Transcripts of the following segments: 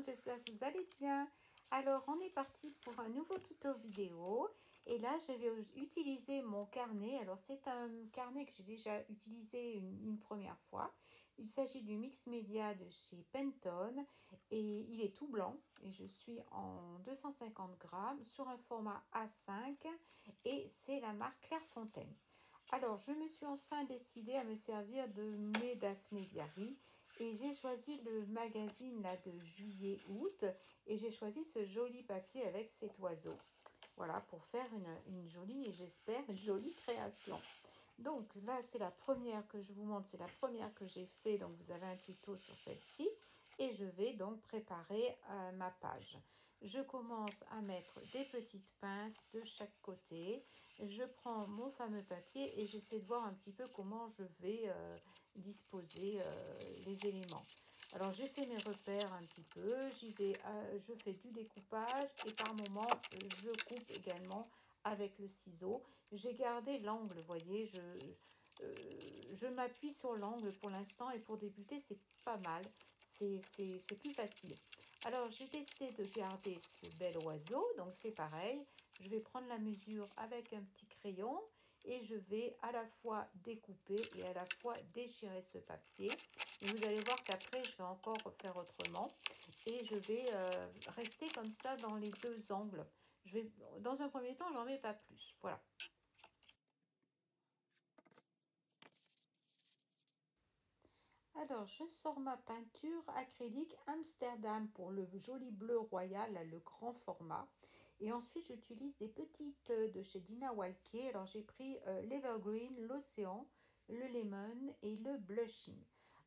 monde, j'espère que vous allez bien. Alors, on est parti pour un nouveau tuto vidéo. Et là, je vais utiliser mon carnet. Alors, c'est un carnet que j'ai déjà utilisé une première fois. Il s'agit du Mix Media de chez Pantone. Et il est tout blanc. Et je suis en 250 grammes sur un format A5. Et c'est la marque Clairefontaine. Alors, je me suis enfin décidée à me servir de mes Daphné Diary. Et j'ai choisi le magazine là de juillet-août et j'ai choisi ce joli papier avec cet oiseau. Voilà, pour faire une jolie et j'espère une jolie création. Donc là, c'est la première que je vous montre, c'est la première que j'ai fait. Donc vous avez un tuto sur celle-ci et je vais donc préparer ma page. Je commence à mettre des petites pinces de chaque côté. Je prends mon fameux papier et j'essaie de voir un petit peu comment je vais disposer les éléments. Alors j'ai fait mes repères un petit peu, je fais du découpage et par moment je coupe également avec le ciseau. J'ai gardé l'angle, vous voyez, je m'appuie sur l'angle pour l'instant et pour débuter c'est pas mal, c'est plus facile. Alors j'ai décidé de garder ce bel oiseau, donc c'est pareil, je vais prendre la mesure avec un petit crayon et je vais à la fois découper et à la fois déchirer ce papier. Et vous allez voir qu'après je vais encore faire autrement et je vais rester comme ça dans les deux angles. Dans un premier temps, j'en mets pas plus, voilà. Alors, je sors ma peinture acrylique Amsterdam pour le joli bleu royal, là, le grand format. Et ensuite, j'utilise des petites de chez Dina Walker. Alors, j'ai pris l'Evergreen, l'Océan, le Lemon et le Blushing.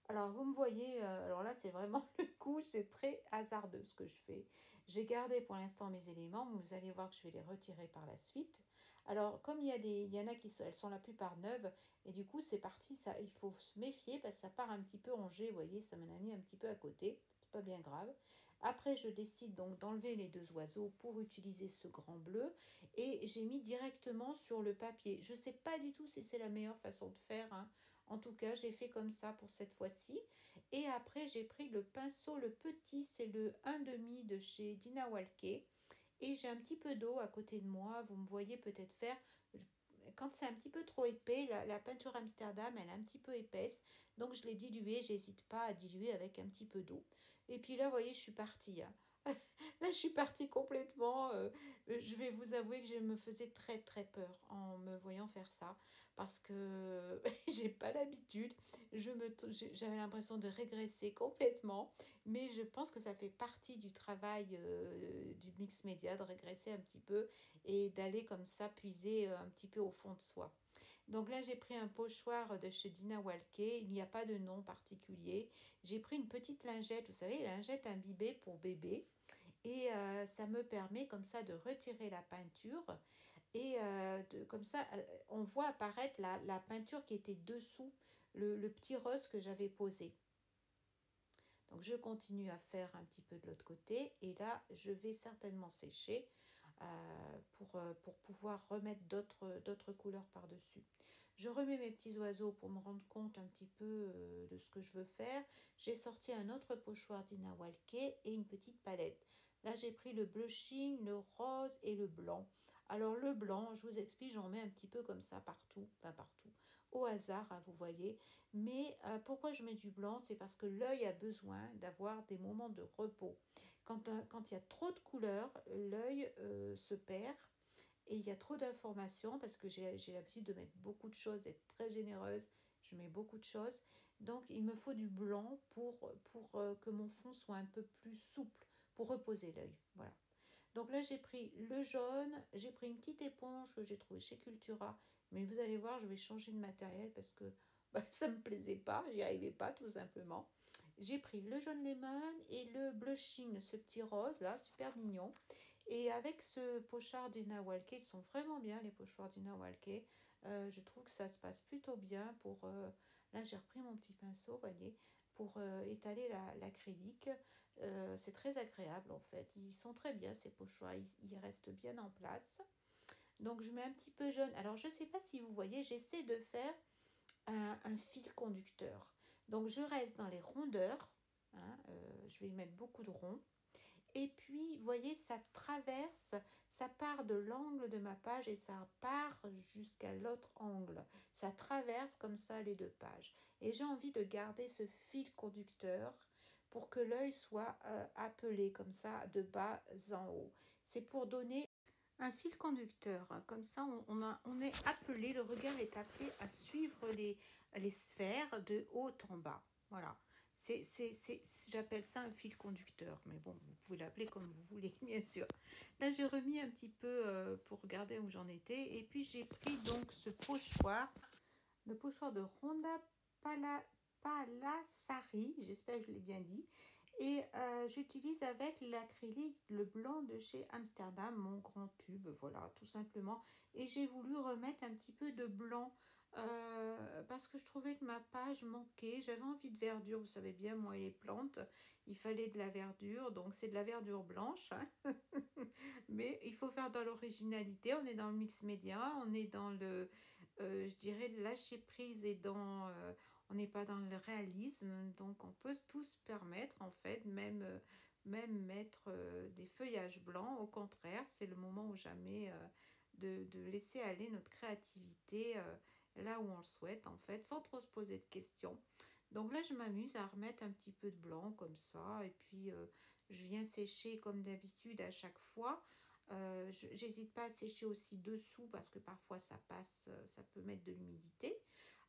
Alors, vous me voyez, alors là, c'est vraiment le coup, c'est très hasardeux ce que je fais. J'ai gardé pour l'instant mes éléments, mais vous allez voir que je vais les retirer par la suite. Alors, comme il y en a elles sont la plupart neuves, et du coup, c'est parti, ça, il faut se méfier parce que ça part un petit peu en jet, vous voyez, ça m'en a mis un petit peu à côté, c'est pas bien grave. Après, je décide donc d'enlever les deux oiseaux pour utiliser ce grand bleu et j'ai mis directement sur le papier. Je sais pas du tout si c'est la meilleure façon de faire, hein. En tout cas, j'ai fait comme ça pour cette fois-ci. Et après, j'ai pris le pinceau, le petit, c'est le 1,5 de chez Dina Walker. Et j'ai un petit peu d'eau à côté de moi, vous me voyez peut-être faire, quand c'est un petit peu trop épais, la peinture Amsterdam, elle est un petit peu épaisse. Donc je l'ai diluée, j'hésite pas à diluer avec un petit peu d'eau. Et puis là, vous voyez, je suis partie, hein. Là, je suis partie complètement. Je vais vous avouer que je me faisais très très peur en me voyant faire ça parce que j'ai pas l'habitude. J'avais l'impression de régresser complètement, mais je pense que ça fait partie du travail du mix média de régresser un petit peu et d'aller comme ça puiser un petit peu au fond de soi. Donc là, j'ai pris un pochoir de chez Dina Walker. Il n'y a pas de nom particulier. J'ai pris une petite lingette, vous savez, lingette imbibée pour bébé. Et ça me permet comme ça de retirer la peinture. Et comme ça, on voit apparaître la peinture qui était dessous, le petit rose que j'avais posé. Donc je continue à faire un petit peu de l'autre côté. Et là, je vais certainement sécher pour pouvoir remettre d'autres couleurs par-dessus. Je remets mes petits oiseaux pour me rendre compte un petit peu de ce que je veux faire. J'ai sorti un autre pochoir Dina Walker et une petite palette. Là, j'ai pris le blushing, le rose et le blanc. Alors le blanc, je vous explique, j'en mets un petit peu comme ça partout, pas partout, au hasard, hein, vous voyez. Mais pourquoi je mets du blanc? C'est parce que l'œil a besoin d'avoir des moments de repos. Quand il y a trop de couleurs, l'œil se perd et il y a trop d'informations parce que j'ai l'habitude de mettre beaucoup de choses, d'être très généreuse, je mets beaucoup de choses. Donc il me faut du blanc pour que mon fond soit un peu plus souple, pour reposer l'œil. Voilà. Donc là, j'ai pris le jaune, j'ai pris une petite éponge que j'ai trouvée chez Cultura. Mais vous allez voir, je vais changer de matériel parce que ça ne me plaisait pas, j'y arrivais pas tout simplement. J'ai pris le jaune lemon et le blushing, ce petit rose là, super mignon. Et avec ce pochard Dina Walker, ils sont vraiment bien les pochoirs Dina Walker. Je trouve que ça se passe plutôt bien pour... là, j'ai repris mon petit pinceau, vous voyez, pour étaler l'acrylique. C'est très agréable en fait. Ils sont très bien ces pochoirs, ils restent bien en place. Donc je mets un petit peu jaune. Alors je ne sais pas si vous voyez, j'essaie de faire un fil conducteur. Donc je reste dans les rondeurs. Hein, je vais y mettre beaucoup de ronds. Et puis, vous voyez, ça traverse, ça part de l'angle de ma page et ça part jusqu'à l'autre angle. Ça traverse comme ça les deux pages. Et j'ai envie de garder ce fil conducteur pour que l'œil soit appelé comme ça de bas en haut. C'est pour donner un fil conducteur. Comme ça, on est appelé, le regard est appelé à suivre les sphères de haut en bas. Voilà. J'appelle ça un fil conducteur, mais bon, vous pouvez l'appeler comme vous voulez, bien sûr. Là, j'ai remis un petit peu pour regarder où j'en étais. Et puis, j'ai pris donc ce pochoir, le pochoir de Ronda Palassari, j'espère que je l'ai bien dit. Et j'utilise avec l'acrylique, le blanc de chez Amsterdam, mon grand tube, voilà, tout simplement. Et j'ai voulu remettre un petit peu de blanc parce que je trouvais que ma page manquait. J'avais envie de verdure, vous savez bien, moi et les plantes, il fallait de la verdure, donc c'est de la verdure blanche. Hein. Mais il faut faire dans l'originalité, on est dans le mix média, on est dans le, je dirais, le lâcher prise et dans... on n'est pas dans le réalisme, donc on peut tous se permettre, en fait, même mettre des feuillages blancs. Au contraire, c'est le moment ou jamais de laisser aller notre créativité là où on le souhaite, en fait, sans trop se poser de questions. Donc là, je m'amuse à remettre un petit peu de blanc comme ça, et puis je viens sécher comme d'habitude à chaque fois. J'hésite pas à sécher aussi dessous parce que parfois ça passe, ça peut mettre de l'humidité.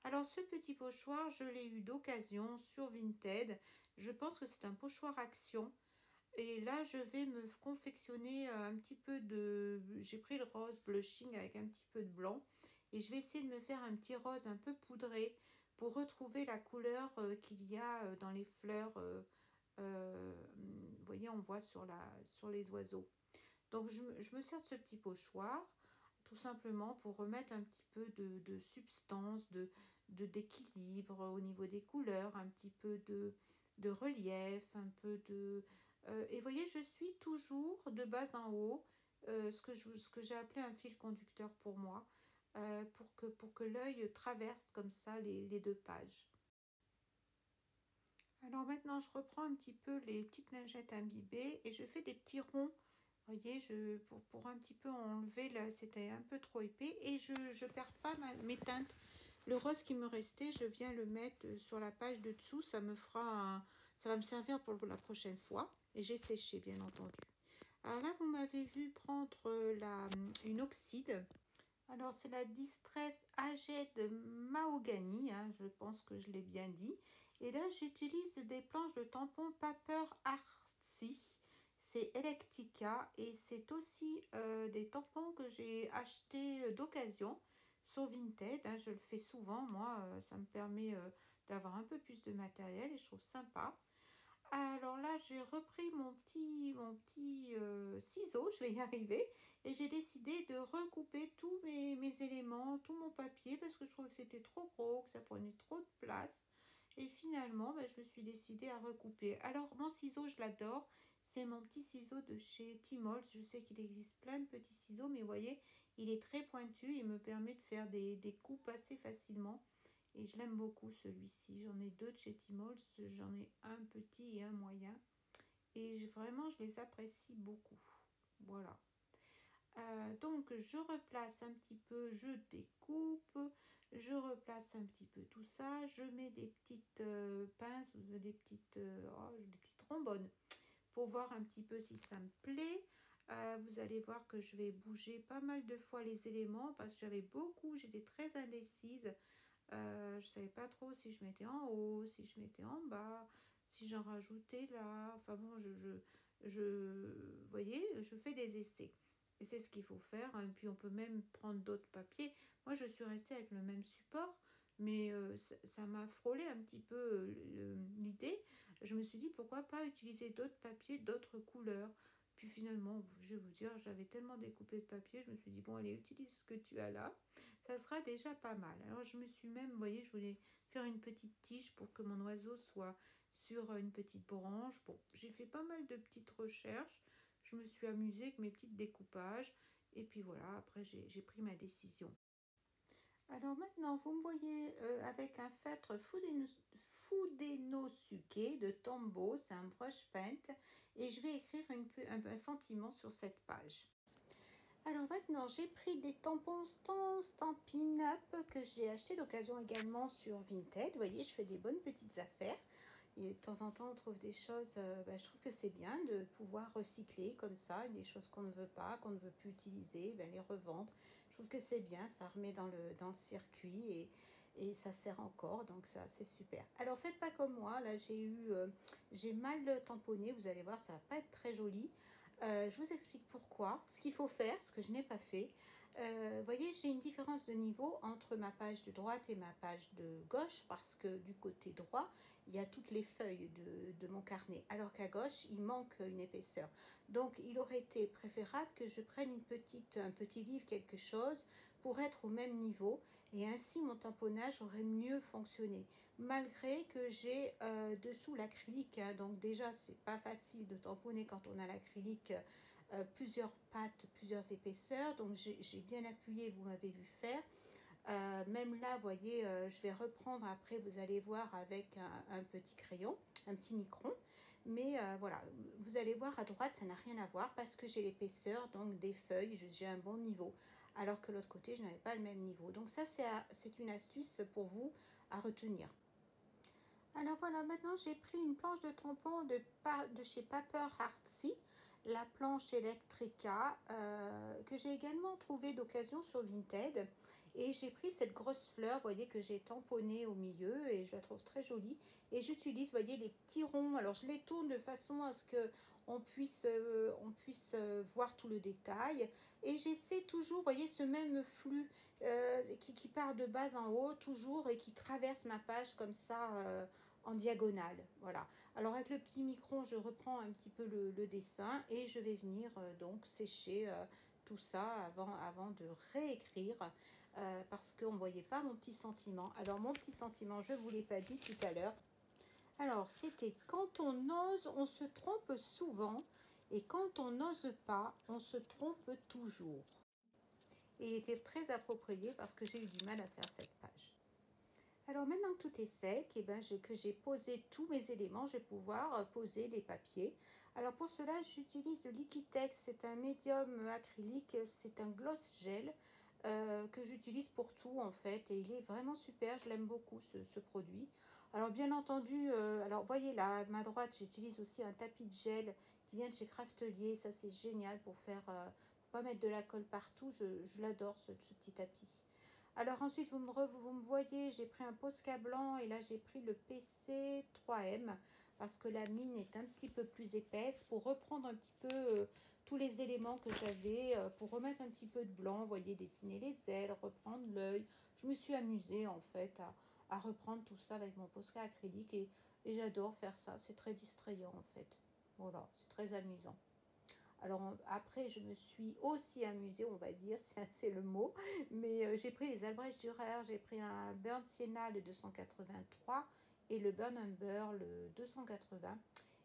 Alors ce petit pochoir, je l'ai eu d'occasion sur Vinted. Je pense que c'est un pochoir action. Et là, je vais me confectionner un petit peu de... J'ai pris le rose blushing avec un petit peu de blanc. Et je vais essayer de me faire un petit rose un peu poudré pour retrouver la couleur qu'il y a dans les fleurs. Vous voyez, on voit sur les oiseaux. Donc, je me sers de ce petit pochoir tout simplement pour remettre un petit peu de substance, d'équilibre au niveau des couleurs, un petit peu de relief, un peu de... et vous voyez, je suis toujours de bas en haut, ce que j'ai appelé un fil conducteur pour moi, pour que l'œil traverse comme ça les deux pages. Alors maintenant, je reprends un petit peu les petites lingettes imbibées et je fais des petits ronds. Vous voyez, pour un petit peu enlever, là, c'était un peu trop épais. Et je ne perds pas mes teintes. Le rose qui me restait, je viens le mettre sur la page de dessous. Ça va me servir pour la prochaine fois. Et j'ai séché, bien entendu. Alors là, vous m'avez vu prendre une oxyde. Alors, c'est la Distress AG de Mahogany, hein, je pense que je l'ai bien dit. Et là, j'utilise des planches de tampons Paper Artsy. C'est Electica et c'est aussi des tampons que j'ai achetés d'occasion sur Vinted. Hein, je le fais souvent, moi, ça me permet d'avoir un peu plus de matériel et je trouve sympa. Alors là, j'ai repris mon petit ciseau, je vais y arriver, et j'ai décidé de recouper tous mes éléments, tout mon papier, parce que je trouvais que c'était trop gros, que ça prenait trop de place. Et finalement, ben, je me suis décidée à recouper. Alors, mon ciseau, je l'adore. C'est mon petit ciseau de chez Timols. Je sais qu'il existe plein de petits ciseaux, mais vous voyez, il est très pointu. Il me permet de faire des coupes assez facilement. Et je l'aime beaucoup celui-ci. J'en ai deux de chez Timols. J'en ai un petit et un moyen. Et vraiment, je les apprécie beaucoup. Voilà. Donc, je replace un petit peu, je découpe, je replace un petit peu tout ça. Je mets des petites pinces, des petites trombones pour voir un petit peu si ça me plaît. Vous allez voir que je vais bouger pas mal de fois les éléments parce que j'étais très indécise. Je ne savais pas trop si je mettais en haut, si je mettais en bas, si j'en rajoutais là. Enfin bon, vous voyez, je fais des essais. Et c'est ce qu'il faut faire. Et puis on peut même prendre d'autres papiers. Moi, je suis restée avec le même support, mais ça m'a frôlé un petit peu l'idée. Je me suis dit, pourquoi pas utiliser d'autres papiers, d'autres couleurs. Puis finalement, je vais vous dire, j'avais tellement découpé de papier, je me suis dit, bon, allez, utilise ce que tu as là. Ça sera déjà pas mal. Alors, je me suis même, vous voyez, je voulais faire une petite tige pour que mon oiseau soit sur une petite branche. Bon, j'ai fait pas mal de petites recherches. Je me suis amusée avec mes petits découpages. Et puis voilà, après, j'ai pris ma décision. Alors maintenant, vous me voyez avec un feutre Fudenosuke de Tombow, c'est un brush paint, et je vais écrire un sentiment sur cette page. Alors maintenant, j'ai pris des tampons Stampin' Up que j'ai acheté d'occasion également sur Vinted. Vous voyez, je fais des bonnes petites affaires. Et de temps en temps, on trouve des choses, je trouve que c'est bien de pouvoir recycler comme ça, des choses qu'on ne veut pas, qu'on ne veut plus utiliser, les revendre. Je trouve que c'est bien, ça remet dans le circuit et ça sert encore, donc ça c'est super. Alors faites pas comme moi, là j'ai mal tamponné, vous allez voir, ça va pas être très joli. Je vous explique pourquoi, ce qu'il faut faire, ce que je n'ai pas fait. Vous voyez, j'ai une différence de niveau entre ma page de droite et ma page de gauche parce que du côté droit, il y a toutes les feuilles de mon carnet, alors qu'à gauche, il manque une épaisseur. Donc, il aurait été préférable que je prenne un petit livre, quelque chose, pour être au même niveau et ainsi mon tamponnage aurait mieux fonctionné. Malgré que j'ai dessous l'acrylique, hein, donc déjà, c'est pas facile de tamponner quand on a l'acrylique. Plusieurs pattes, plusieurs épaisseurs, donc j'ai bien appuyé, vous m'avez vu faire. Même là, vous voyez, je vais reprendre après, vous allez voir avec un petit crayon, un petit micron. Mais voilà, vous allez voir à droite, ça n'a rien à voir parce que j'ai l'épaisseur, donc des feuilles, j'ai un bon niveau. Alors que l'autre côté, je n'avais pas le même niveau. Donc ça, c'est une astuce pour vous à retenir. Alors voilà, maintenant j'ai pris une planche de tampon de chez Paper Artsy, la planche Electrica, que j'ai également trouvée d'occasion sur Vinted. Et j'ai pris cette grosse fleur, vous voyez, que j'ai tamponnée au milieu et je la trouve très jolie. Et j'utilise, vous voyez, les petits ronds. Alors je les tourne de façon à ce que on puisse voir tout le détail. Et j'essaie toujours, vous voyez, ce même flux qui part de bas en haut, toujours, et qui traverse ma page comme ça, en diagonale. Voilà. Alors avec le petit micron, je reprends un petit peu le dessin et je vais venir donc sécher tout ça avant de réécrire parce qu'on ne voyait pas mon petit sentiment. Alors mon petit sentiment, je ne vous l'ai pas dit tout à l'heure. Alors c'était quand on ose, on se trompe souvent et quand on n'ose pas, on se trompe toujours. Et il était très approprié parce que j'ai eu du mal à faire cette page. Alors maintenant que tout est sec, que j'ai posé tous mes éléments, je vais pouvoir poser les papiers. Alors pour cela, j'utilise le Liquitex, c'est un médium acrylique, c'est un gloss gel que j'utilise pour tout en fait. Et il est vraiment super, je l'aime beaucoup ce produit. Alors bien entendu, alors voyez là à ma droite, j'utilise aussi un tapis de gel qui vient de chez Craftelier. Ça c'est génial pour pas mettre de la colle partout, je l'adore ce petit tapis. Alors ensuite, vous me voyez, j'ai pris un Posca blanc et là, j'ai pris le PC 3M parce que la mine est un petit peu plus épaisse pour reprendre un petit peu tous les éléments que j'avais, pour remettre un petit peu de blanc, vous voyez, dessiner les ailes, reprendre l'œil. Je me suis amusée en fait à reprendre tout ça avec mon Posca acrylique et j'adore faire ça, c'est très distrayant en fait. Voilà, c'est très amusant. Alors après, je me suis aussi amusée, on va dire, c'est le mot. Mais j'ai pris les Albrecht Dürer, j'ai pris un Burn Sienna le 283 et le Burn Umber le 280.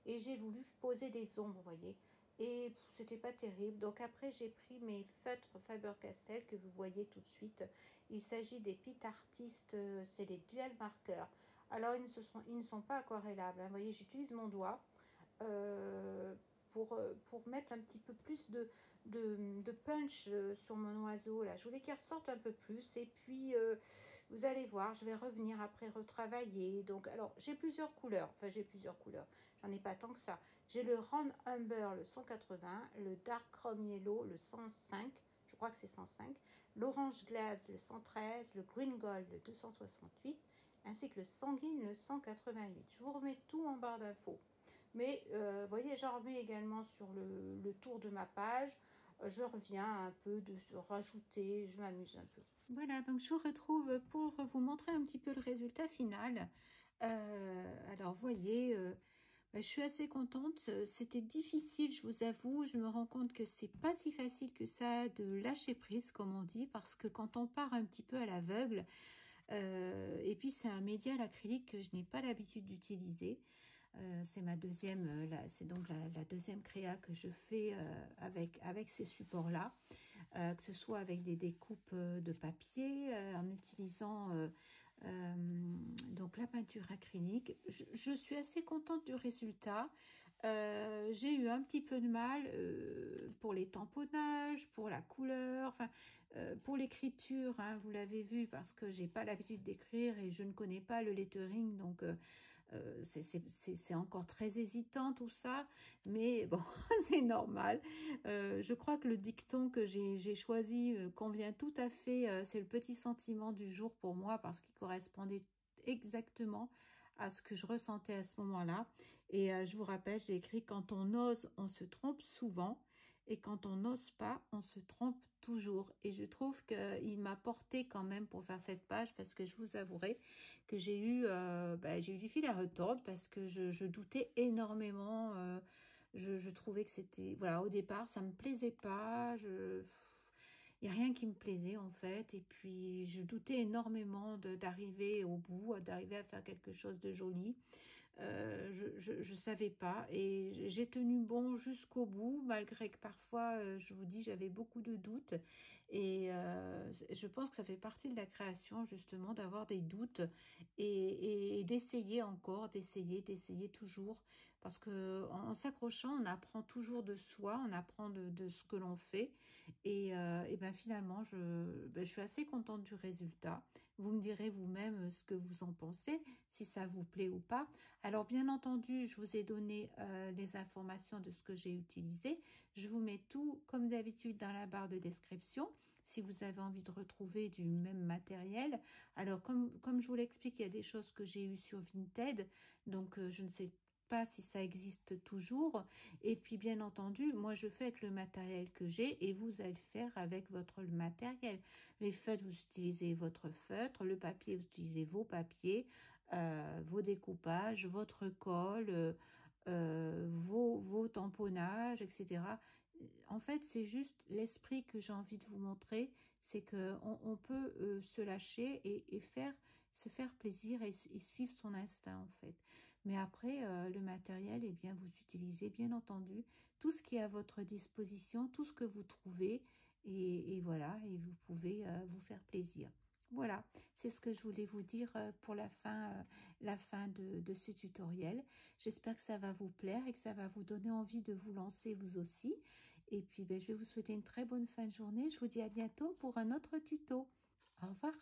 Et j'ai voulu poser des ombres, vous voyez. Et c'était pas terrible. Donc après, j'ai pris mes feutres Faber-Castell que vous voyez tout de suite. Il s'agit des Pit Artist, c'est les dual marqueurs. Alors ils ne sont pas aquarellables, hein. Vous voyez, j'utilise mon doigt. Pour mettre un petit peu plus de punch sur mon oiseau. Là. Je voulais qu'il ressorte un peu plus. Et puis, vous allez voir, je vais revenir après retravailler. Donc, alors, j'ai plusieurs couleurs. Enfin, j'ai plusieurs couleurs. J'en ai pas tant que ça. J'ai le Round Umber, le 180. Le Dark Chrome Yellow, le 105. Je crois que c'est 105. L'Orange Glaze, le 113. Le Green Gold, le 268. Ainsi que le Sanguine, le 188. Je vous remets tout en barre d'infos. Mais vous voyez, j'en remets également sur le tour de ma page. Je reviens un peu de rajouter, je m'amuse un peu. Voilà, donc je vous retrouve pour vous montrer un petit peu le résultat final. Alors, vous voyez, je suis assez contente. C'était difficile, je vous avoue. Je me rends compte que c'est pas si facile que ça de lâcher prise, comme on dit, parce que quand on part un petit peu à l'aveugle, et puis c'est un média à l'acrylique que je n'ai pas l'habitude d'utiliser. C'est ma deuxième, c'est donc la deuxième créa que je fais avec ces supports-là, que ce soit avec des découpes de papier, en utilisant donc la peinture acrylique. Je suis assez contente du résultat. J'ai eu un petit peu de mal pour les tamponnages, pour la couleur, enfin pour l'écriture, hein, vous l'avez vu, parce que j'ai pas l'habitude d'écrire et je ne connais pas le lettering, donc c'est encore très hésitant tout ça, mais bon, c'est normal. Je crois que le dicton que j'ai choisi convient tout à fait. C'est le petit sentiment du jour pour moi parce qu'il correspondait exactement à ce que je ressentais à ce moment-là. Et je vous rappelle, j'ai écrit: quand on ose, on se trompe souvent. Et quand on n'ose pas, on se trompe toujours. Et je trouve qu'il m'a porté quand même pour faire cette page, parce que je vous avouerai que j'ai eu du fil à retordre, parce que je doutais énormément. Je trouvais que c'était... Voilà, au départ, ça me plaisait pas. Il n'y a rien qui me plaisait en fait. Et puis, je doutais énormément d'arriver au bout, d'arriver à faire quelque chose de joli. Je savais pas et j'ai tenu bon jusqu'au bout, malgré que parfois, je vous dis, j'avais beaucoup de doutes. Et je pense que ça fait partie de la création, justement, d'avoir des doutes et d'essayer encore, d'essayer toujours. Parce que en s'accrochant, on apprend toujours de soi, on apprend de ce que l'on fait. Et ben finalement, je suis assez contente du résultat. Vous me direz vous-même ce que vous en pensez, si ça vous plaît ou pas. Alors, bien entendu, je vous ai donné les informations de ce que j'ai utilisé. Je vous mets tout, comme d'habitude, dans la barre de description, si vous avez envie de retrouver du même matériel. Alors, comme je vous l'explique, il y a des choses que j'ai eues sur Vinted, donc je ne sais pas si ça existe toujours. Et puis, bien entendu, moi, je fais avec le matériel que j'ai et vous allez faire avec votre matériel. Les feutres, vous utilisez votre feutre. Le papier, vous utilisez vos papiers. Vos découpages, votre colle, vos tamponnages, etc. En fait, c'est juste l'esprit que j'ai envie de vous montrer, c'est qu'on peut se lâcher et se faire plaisir et suivre son instinct, en fait. Mais après, le matériel, eh bien, vous utilisez, bien entendu, tout ce qui est à votre disposition, tout ce que vous trouvez, et voilà, et vous pouvez vous faire plaisir. Voilà, c'est ce que je voulais vous dire pour la fin de ce tutoriel. J'espère que ça va vous plaire et que ça va vous donner envie de vous lancer vous aussi. Et puis, je vais vous souhaiter une très bonne fin de journée. Je vous dis à bientôt pour un autre tuto. Au revoir.